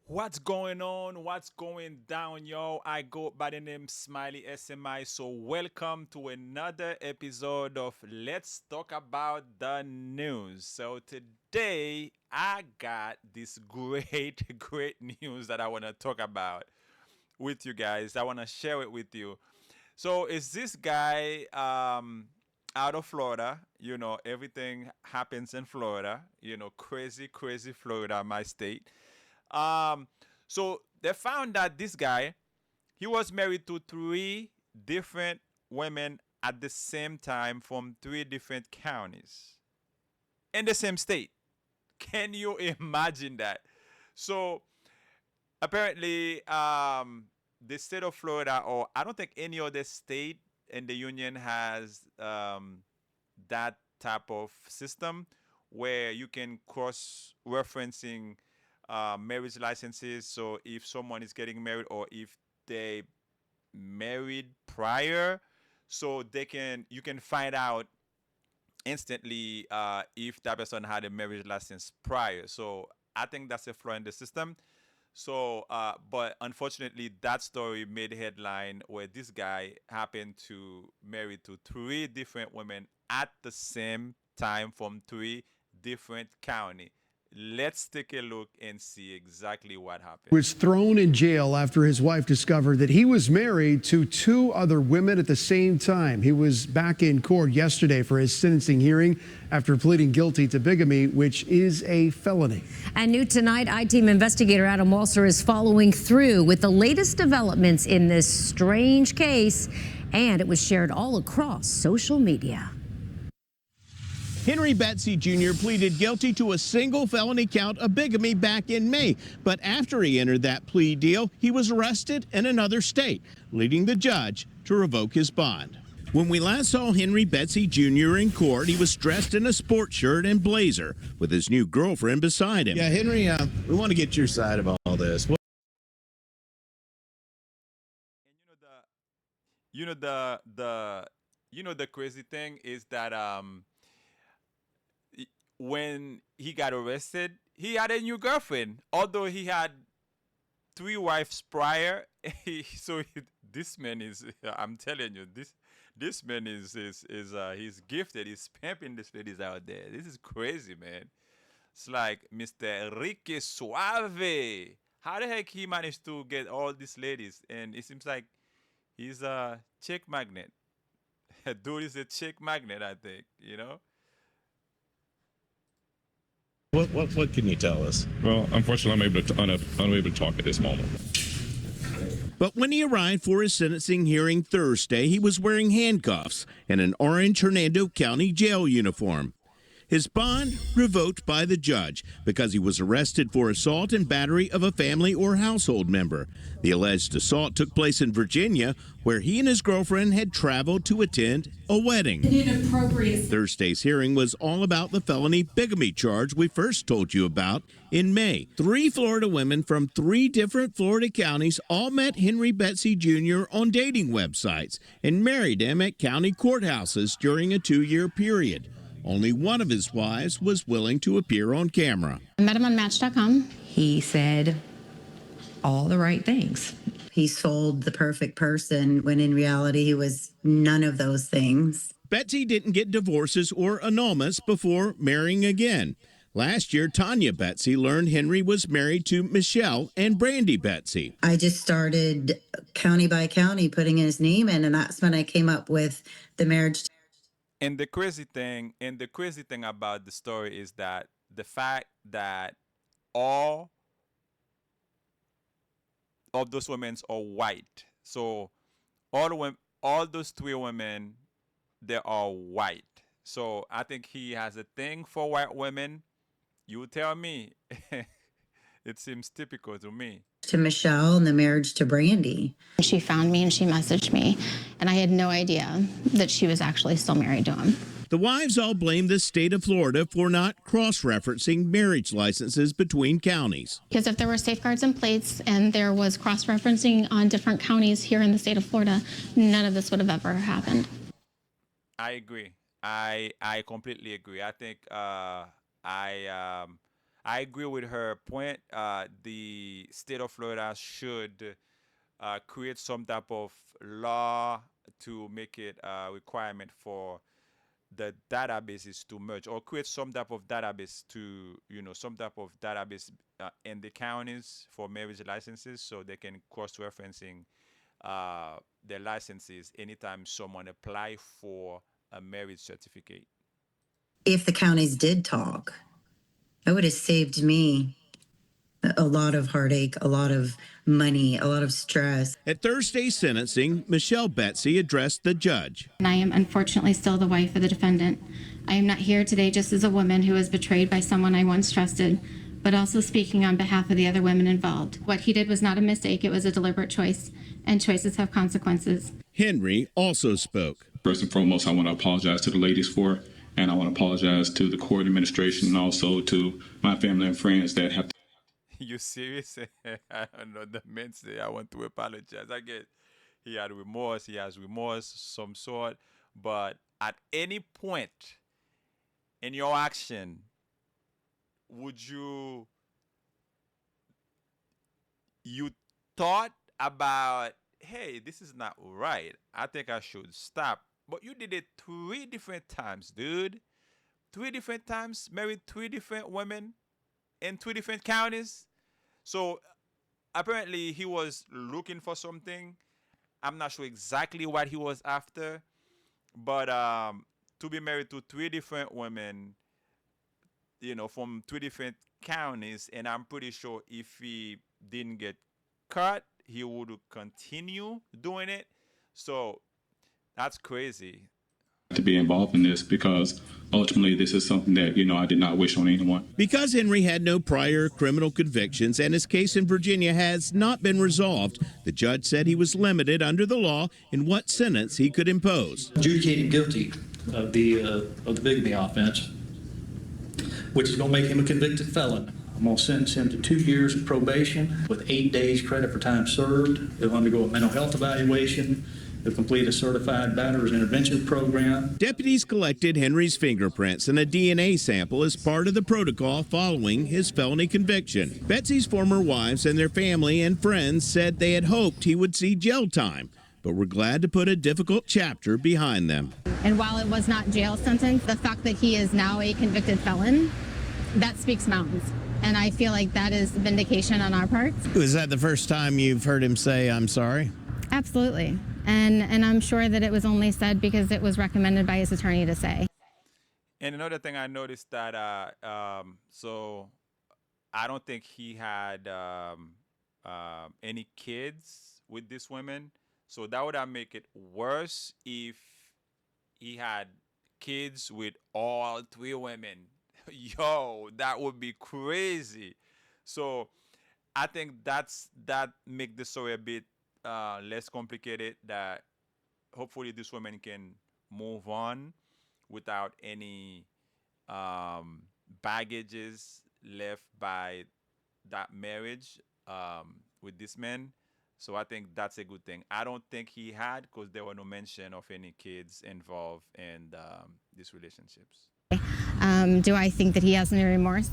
What's going on? What's going down, yo? I go by the name Smiley SMI. So, welcome to another episode of Let's Talk About the News. So, today I got this great, great news that I want to talk about with you guys. I want to share it with you. So, is this guy out of Florida? Everything happens in Florida. Crazy, crazy Florida, my state. um, so they found that this guy, he was married to three different women at the same time from three different counties in the same state. Can you imagine that? So apparently, the state of Florida, or I don't think any other state in the union has that type of system where you can cross referencing marriage licenses. So if someone is getting married or if they married prior, so they can you can find out instantly if that person had a marriage license prior. So I think that's a flaw in the system. So, but unfortunately, that story made headline where this guy happened to marry to three different women at the same time from three different county. Let's take a look and see exactly what happened. Was thrown in jail after his wife discovered that he was married to two other women at the same time. He was back in court yesterday for his sentencing hearing after pleading guilty to bigamy, which is a felony. And new tonight, I-Team investigator Adam Walser is following through with the latest developments in this strange case, and it was shared all across social media. Henry Betsy Jr. pleaded guilty to a single felony count of bigamy back in May. But after he entered that plea deal, he was arrested in another state, leading the judge to revoke his bond. When we last saw Henry Betsy Jr. in court, he was dressed in a sports shirt and blazer with his new girlfriend beside him. Yeah, Henry, we want to get your side of all this. And the crazy thing is that when he got arrested, he had a new girlfriend. Although he had three wives prior, this man is. I'm telling you, this man is he's gifted. He's pimping these ladies out there. This is crazy, man. It's like Mr. Enrique Suave. How the heck he managed to get all these ladies? And it seems like he's a chick magnet. Dude is a chick magnet, I think. What can you tell us? Well, unfortunately, unable to talk at this moment. But when he arrived for his sentencing hearing Thursday, he was wearing handcuffs and an orange Hernando County jail uniform. His bond revoked by the judge because he was arrested for assault and battery of a family or household member. The alleged assault took place in Virginia, where he and his girlfriend had traveled to attend a wedding. Thursday's hearing was all about the felony bigamy charge we first told you about in May. Three Florida women from three different Florida counties all met Henry Betsy Jr. on dating websites and married him at county courthouses during a 2-year period. Only one of his wives was willing to appear on camera. I met him on Match.com. He said all the right things. He sold the perfect person when in reality he was none of those things. Betsy didn't get divorces or annulments before marrying again. Last year, Tanya Betsy learned Henry was married to Michelle and Brandy Betsy. I just started county by county putting his name in, and that's when I came up with the marriage. And the crazy thing about the story is that the fact that all of those women are white. So all those three women, they are white. So I think he has a thing for white women. You tell me. It seems typical to me. To Michelle and the marriage to Brandy. She found me and she messaged me, and I had no idea that she was actually still married to him. The wives all blame the state of Florida for not cross-referencing marriage licenses between counties. Because if there were safeguards in place and there was cross-referencing on different counties here in the state of Florida, none of this would have ever happened. I agree. I completely agree. I think I agree with her point. The state of Florida should create some type of law to make it a requirement for the databases to merge, or create some type of database to, some type of database in the counties for marriage licenses, so they can cross-referencing their licenses anytime someone apply for a marriage certificate. If the counties did talk, that would have saved me a lot of heartache, a lot of money, a lot of stress. At Thursday's sentencing, Michelle Betsy addressed the judge. And I am unfortunately still the wife of the defendant. I am not here today just as a woman who was betrayed by someone I once trusted, but also speaking on behalf of the other women involved. What he did was not a mistake, it was a deliberate choice, and choices have consequences. Henry also spoke. First and foremost, I want to apologize to the ladies for it, and I want to apologize to the court administration and also to my family and friends that have. You serious? I don't know. The men say, I want to apologize. I get he had remorse. He has remorse, some sort. But at any point in your action, would you thought about, hey, this is not right. I think I should stop. But you did it 3 different times, dude. 3 different times, married 3 different women in 3 different counties. So apparently he was looking for something. I'm not sure exactly what he was after, but to be married to 3 different women, from 3 different counties, and I'm pretty sure if he didn't get caught, he would continue doing it. So that's crazy. To be involved in this, because ultimately this is something that, I did not wish on anyone. Because Henry had no prior criminal convictions and his case in Virginia has not been resolved, the judge said he was limited under the law in what sentence he could impose. Adjudicated guilty of the bigamy offense, which is going to make him a convicted felon. I'm going to sentence him to 2 years of probation with 8 days credit for time served. He'll undergo a mental health evaluation. He'll complete a certified batterer's intervention program. Deputies collected Henry's fingerprints and a DNA sample as part of the protocol following his felony conviction. Betsy's former wives and their family and friends said they had hoped he would see jail time, but were glad to put a difficult chapter behind them. And while it was not jail sentence, the fact that he is now a convicted felon, that speaks mountains. And I feel like that is vindication on our part. Was that the first time you've heard him say, "I'm sorry"? Absolutely. And I'm sure that it was only said because it was recommended by his attorney to say. And another thing I noticed that so I don't think he had any kids with this woman. So that would have make it worse if he had kids with all 3 women. Yo, that would be crazy. So I think that make the story a bit less complicated, that hopefully this woman can move on without any baggages left by that marriage with this man. So I think that's a good thing. I don't think he had, because there were no mention of any kids involved in these relationships. Do I think that he has any remorse?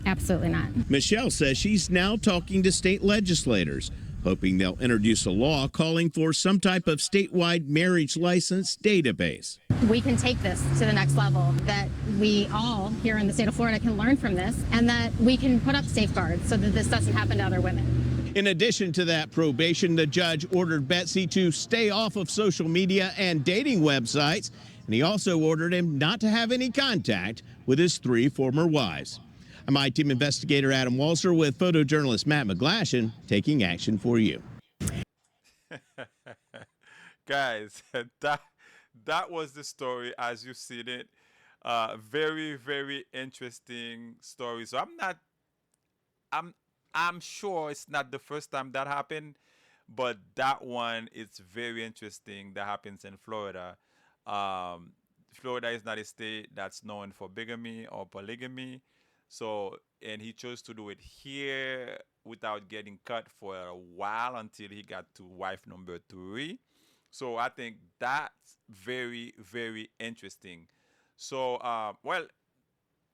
Absolutely not. Michelle says she's now talking to state legislators, hoping they'll introduce a law calling for some type of statewide marriage license database. We can take this to the next level, that we all here in the state of Florida can learn from this, and that we can put up safeguards so that this doesn't happen to other women. In addition to that probation, the judge ordered Betsy to stay off of social media and dating websites, and he also ordered him not to have any contact with his 3 former wives. I'm I-Team investigator Adam Walser with photojournalist Matt McGlashan, taking action for you. Guys, that was the story as you've seen it. Very, very interesting story. So I'm sure it's not the first time that happened, but that one is very interesting. That happens in Florida. Florida is not a state that's known for bigamy or polygamy. So, and he chose to do it here without getting caught for a while until he got to wife number 3. So I think that's very, very interesting. So, well,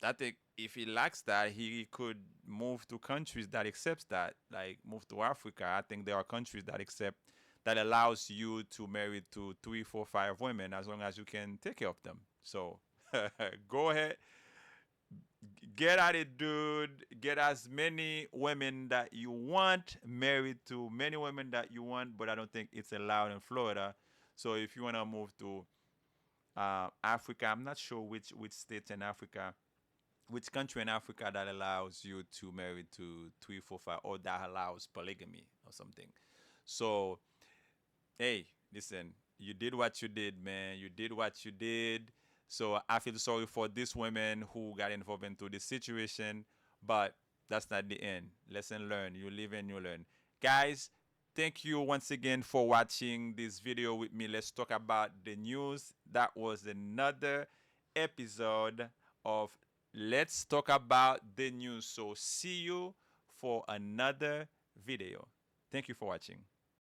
I think if he likes that, he could move to countries that accepts that, like move to Africa. I think there are countries that accept that allows you to marry to 3, 4, 5 women as long as you can take care of them. So go ahead, get at it, dude. Get as many women that you want, married to many women that you want, but I don't think it's allowed in Florida. So if you want to move to Africa, I'm not sure which states in Africa, which country in Africa that allows you to marry to 3, 4, 5, or that allows polygamy or something. So, hey, listen, you did what you did, man. You did what you did. So I feel sorry for these women who got involved into this situation, but that's not the end. Lesson learned. You live and you learn. Guys, thank you once again for watching this video with me. Let's talk about the news. That was another episode of Let's Talk About the News. So see you for another video. Thank you for watching.